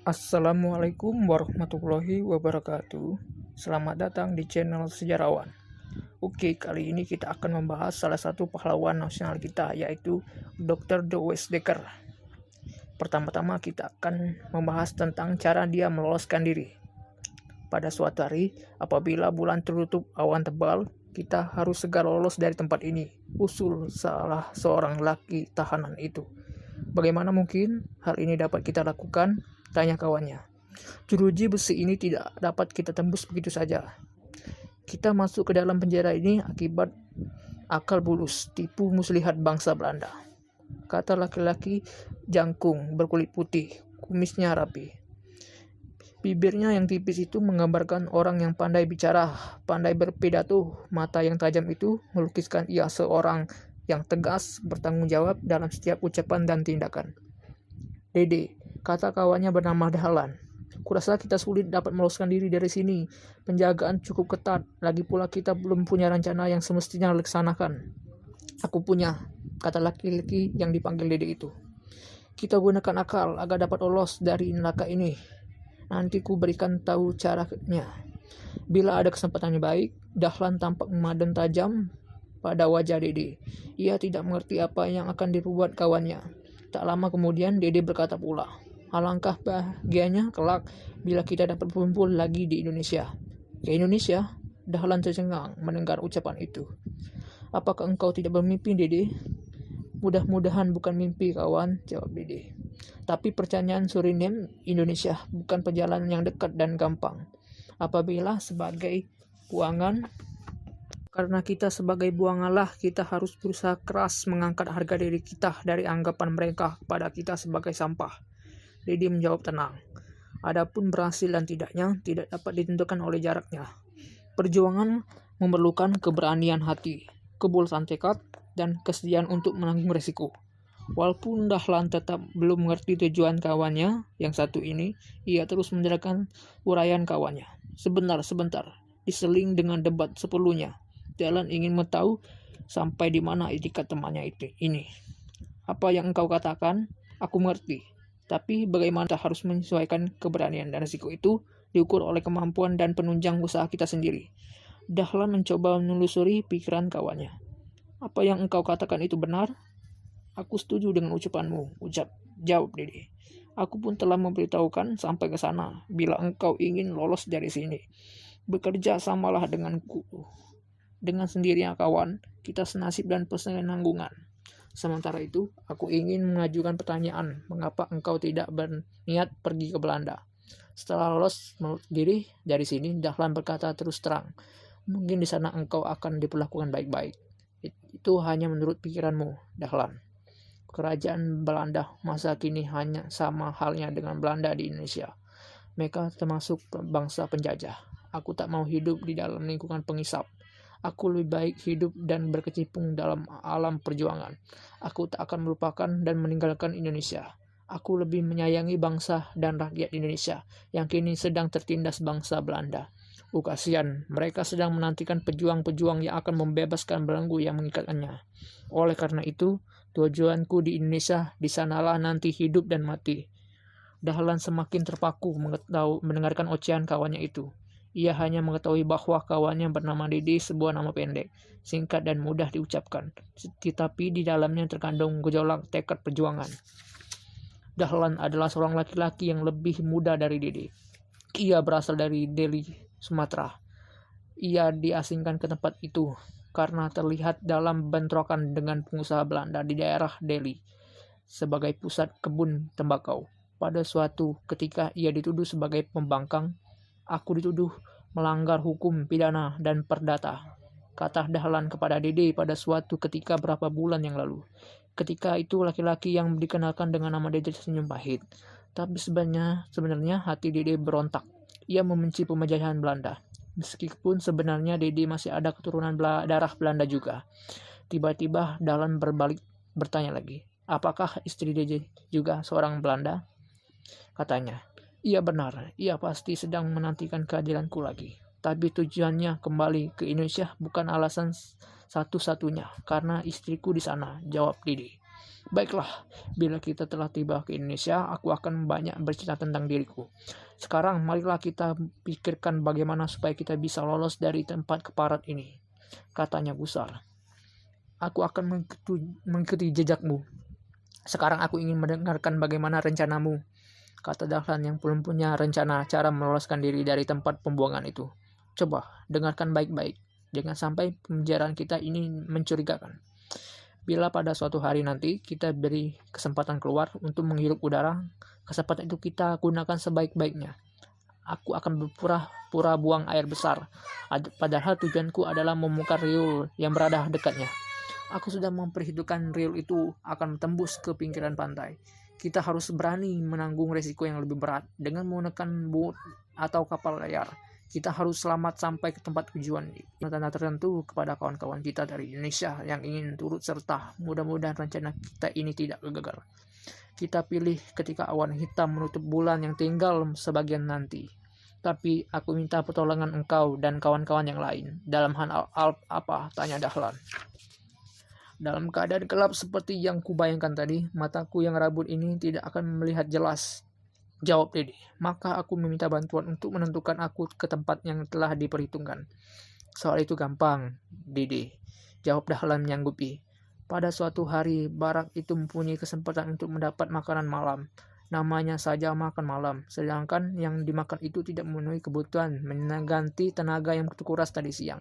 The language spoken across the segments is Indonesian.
Assalamualaikum warahmatullahi wabarakatuh. Selamat datang di channel Sejarawan. Oke, kali ini kita akan membahas salah satu pahlawan nasional kita, yaitu Dr. Dewes Dekker. Pertama-tama kita akan membahas tentang cara dia meloloskan diri. Pada suatu hari, apabila bulan tertutup awan tebal, kita harus segera lolos dari tempat ini, usul salah seorang laki tahanan itu. Bagaimana mungkin hal ini dapat kita lakukan? Tanya kawannya. Jeruji besi ini tidak dapat kita tembus begitu saja. Kita masuk ke dalam penjara ini akibat akal bulus, tipu muslihat bangsa Belanda, kata laki-laki jangkung berkulit putih, kumisnya rapi. Bibirnya yang tipis itu menggambarkan orang yang pandai bicara, pandai berpidato. Mata yang tajam itu melukiskan ia seorang yang tegas, bertanggung jawab dalam setiap ucapan dan tindakan. Dede, kata kawannya bernama Dahlan. Kurasa kita sulit dapat meloloskan diri dari sini. Penjagaan cukup ketat, lagi pula kita belum punya rencana yang semestinya laksanakan. Aku punya, kata laki-laki yang dipanggil Dede itu. Kita gunakan akal agar dapat lolos dari neraka ini. Nanti ku berikan tahu caranya. Bila ada kesempatan yang baik, Dahlan tampak memandang tajam pada wajah Dede. Ia tidak mengerti apa yang akan diperbuat kawannya. Tak lama kemudian Dede berkata pula, alangkah bahagianya kelak bila kita dapat berkumpul lagi di Indonesia. Ke Indonesia? Dahlan tercengang mendengar ucapan itu. Apakah engkau tidak bermimpi, Dede? Mudah-mudahan bukan mimpi, kawan, jawab Dede. Tapi percayaan Suriname, Indonesia bukan perjalanan yang dekat dan gampang. Apabila sebagai buangan, karena kita sebagai buanganlah, kita harus berusaha keras mengangkat harga diri kita dari anggapan mereka kepada kita sebagai sampah. Dede menjawab tenang. Adapun berhasil dan tidaknya tidak dapat ditentukan oleh jaraknya. Perjuangan memerlukan keberanian hati, kebulatan tekad, dan kesediaan untuk menanggung resiko. Walaupun Dahlan tetap belum mengerti tujuan kawannya yang satu ini, ia terus menerangkan uraian kawannya. Sebentar, diseling dengan debat seperlunya. Dahlan ingin tahu sampai di mana itikat temannya ini. Apa yang engkau katakan, aku mengerti. Tapi bagaimana kita harus menyesuaikan keberanian dan risiko itu diukur oleh kemampuan dan penunjang usaha kita sendiri. Dahlan mencoba menelusuri pikiran kawannya. Apa yang engkau katakan itu benar? Aku setuju dengan ucapanmu, jawab Dede. Aku pun telah memberitahukan sampai ke sana. Bila engkau ingin lolos dari sini, bekerja samalah denganku. Dengan sendirinya kawan, kita senasib dan penanggungan. Sementara itu, aku ingin mengajukan pertanyaan, mengapa engkau tidak berniat pergi ke Belanda? Setelah lolos diri dari sini, Dahlan berkata terus terang, mungkin di sana engkau akan diperlakukan baik-baik. Itu hanya menurut pikiranmu, Dahlan. Kerajaan Belanda masa kini hanya sama halnya dengan Belanda di Indonesia. Mereka termasuk bangsa penjajah. Aku tak mau hidup di dalam lingkungan pengisap. Aku lebih baik hidup dan berkecimpung dalam alam perjuangan. Aku tak akan melupakan dan meninggalkan Indonesia. Aku lebih menyayangi bangsa dan rakyat Indonesia yang kini sedang tertindas bangsa Belanda. Kasihan, mereka sedang menantikan pejuang-pejuang yang akan membebaskan belenggu yang mengikatkannya. Oleh karena itu, tujuanku di Indonesia, di sanalah nanti hidup dan mati. Dahlan semakin terpaku mendengarkan ocehan kawannya itu. Ia hanya mengetahui bahwa kawannya bernama Dede, sebuah nama pendek, singkat dan mudah diucapkan. Tetapi di dalamnya terkandung gejolak tekad perjuangan. Dahlan adalah seorang laki-laki yang lebih muda dari Dede. Ia berasal dari Deli, Sumatera. Ia diasingkan ke tempat itu karena terlihat dalam bentrokan dengan pengusaha Belanda di daerah Deli sebagai pusat kebun tembakau. Pada suatu ketika ia dituduh sebagai pembangkang. Aku dituduh melanggar hukum pidana dan perdata, kata Dahlan kepada Dede pada suatu ketika berapa bulan yang lalu. Ketika itu laki-laki yang dikenalkan dengan nama Dede tersenyum pahit. Tapi sebenarnya hati Dede berontak. Ia membenci penjajahan Belanda. Meskipun sebenarnya Dede masih ada keturunan darah Belanda juga. Tiba-tiba Dahlan berbalik bertanya lagi. Apakah istri Dede juga seorang Belanda? Katanya. Iya benar, ia pasti sedang menantikan kehadiranku lagi. Tapi tujuannya kembali ke Indonesia bukan alasan satu-satunya, karena istriku di sana, jawab Dede. Baiklah, bila kita telah tiba ke Indonesia, aku akan banyak bercerita tentang diriku. Sekarang marilah kita pikirkan bagaimana supaya kita bisa lolos dari tempat keparat ini, katanya Gusar. Aku akan mengikuti jejakmu. Sekarang aku ingin mendengarkan bagaimana rencanamu, kata Dahlan yang belum punya rencana cara meloloskan diri dari tempat pembuangan itu. Coba, dengarkan baik-baik. Jangan sampai pembicaraan kita ini mencurigakan. Bila pada suatu hari nanti kita beri kesempatan keluar untuk menghirup udara, kesempatan itu kita gunakan sebaik-baiknya. Aku akan berpura-pura buang air besar, padahal tujuanku adalah membongkar riul yang berada dekatnya. Aku sudah memperhitungkan riul itu akan tembus ke pinggiran pantai. Kita harus berani menanggung resiko yang lebih berat dengan menggunakan boot atau kapal layar. Kita harus selamat sampai ke tempat tujuan. Tanda tertentu kepada kawan-kawan kita dari Indonesia yang ingin turut serta. Mudah-mudahan rencana kita ini tidak gagal. Kita pilih ketika awan hitam menutup bulan yang tinggal sebagian nanti. Tapi aku minta pertolongan engkau dan kawan-kawan yang lain. Dalam hal apa? Tanya Dahlan. Dalam keadaan gelap seperti yang kubayangkan tadi, mataku yang rabun ini tidak akan melihat jelas. Jawab Dede. Maka aku meminta bantuan untuk menentukan aku ke tempat yang telah diperhitungkan. Soal itu gampang, Dede. Jawab Dahlan menyanggupi. Pada suatu hari, barak itu mempunyai kesempatan untuk mendapat makanan malam. Namanya saja makan malam, sedangkan yang dimakan itu tidak memenuhi kebutuhan, mengganti tenaga yang terkuras tadi siang.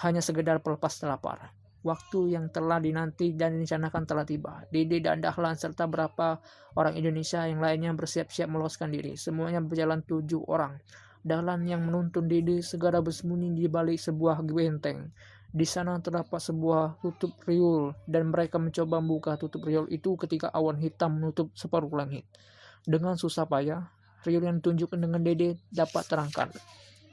Hanya sekedar pelepas lapar. Waktu yang telah dinanti dan direncanakan telah tiba. Dede dan Dahlan serta beberapa orang Indonesia yang lainnya bersiap-siap meloloskan diri. Semuanya berjalan 7 orang. Dahlan yang menuntun Dede segera bersembunyi di balik sebuah benteng. Di sana terdapat sebuah tutup riul dan mereka mencoba membuka tutup riul itu ketika awan hitam menutup separuh langit. Dengan susah payah, riul yang ditunjukkan dengan Dede dapat terangkat.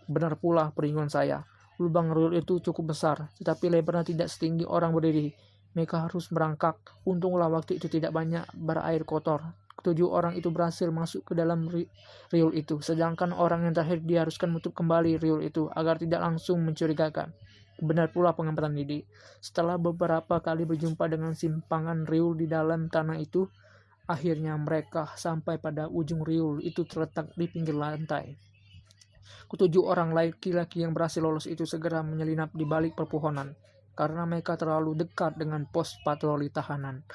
Benar pula peringatan saya. Lubang riul itu cukup besar, tetapi lebarnya tidak setinggi orang berdiri. Mereka harus merangkak. Untunglah waktu itu tidak banyak berair kotor. 7 orang itu berhasil masuk ke dalam riul itu, sedangkan orang yang terakhir diharuskan menutup kembali riul itu agar tidak langsung mencurigakan. Benar pula pengamatan Dede. Setelah beberapa kali berjumpa dengan simpangan riul di dalam tanah itu, akhirnya mereka sampai pada ujung riul itu terletak di pinggir lantai. 7 orang laki-laki yang berhasil lolos itu segera menyelinap di balik perpohonan karena mereka terlalu dekat dengan pos patroli tahanan.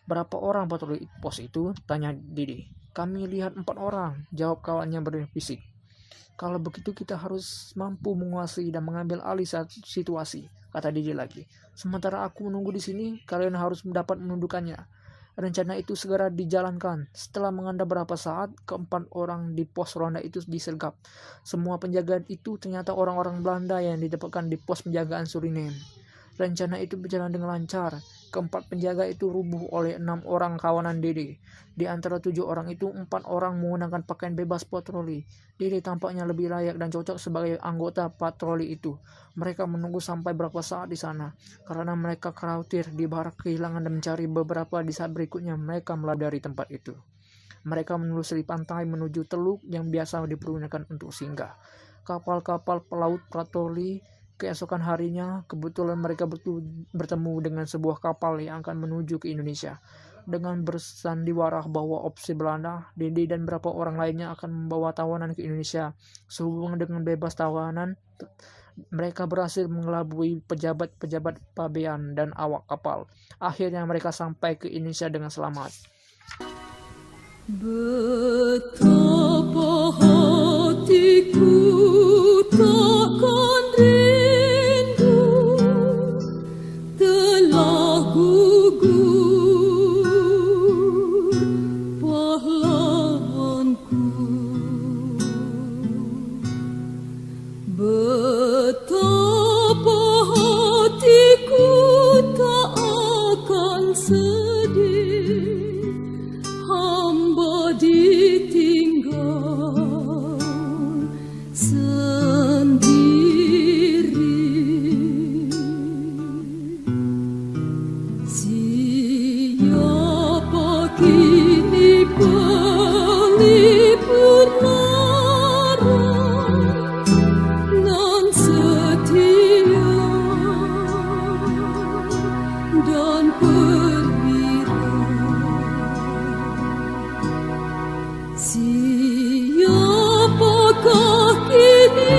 Berapa orang patroli pos itu? Tanya Dede. Kami lihat 4 orang, jawab kawannya berbisik. Kalau begitu kita harus mampu menguasai dan mengambil alih situasi, kata Dede lagi. Sementara aku menunggu di sini, kalian harus dapat menundukannya. Rencana itu segera dijalankan. Setelah mengendap beberapa saat, 4 orang di pos ronda itu disergap. Semua penjaga itu ternyata orang-orang Belanda yang didapatkan di pos penjagaan Suriname. Rencana itu berjalan dengan lancar. 4 penjaga itu rubuh oleh 6 orang kawanan Dede. Di antara 7 orang itu, 4 orang menggunakan pakaian bebas patroli. Dede tampaknya lebih layak dan cocok sebagai anggota patroli itu. Mereka menunggu sampai berapa saat di sana, karena mereka khawatir di barak kehilangan dan mencari beberapa di saat berikutnya mereka melarikan dari tempat itu. Mereka menelusuri pantai menuju teluk yang biasa dipergunakan untuk singgah. Kapal-kapal pelaut patroli. Keesokan harinya, kebetulan mereka bertemu dengan sebuah kapal yang akan menuju ke Indonesia. Dengan bersandiwara bahwa opsi Belanda, Dede dan beberapa orang lainnya akan membawa tawanan ke Indonesia. Sehubungan dengan bebas tawanan, mereka berhasil mengelabui pejabat-pejabat pabean dan awak kapal. Akhirnya mereka sampai ke Indonesia dengan selamat. Betul.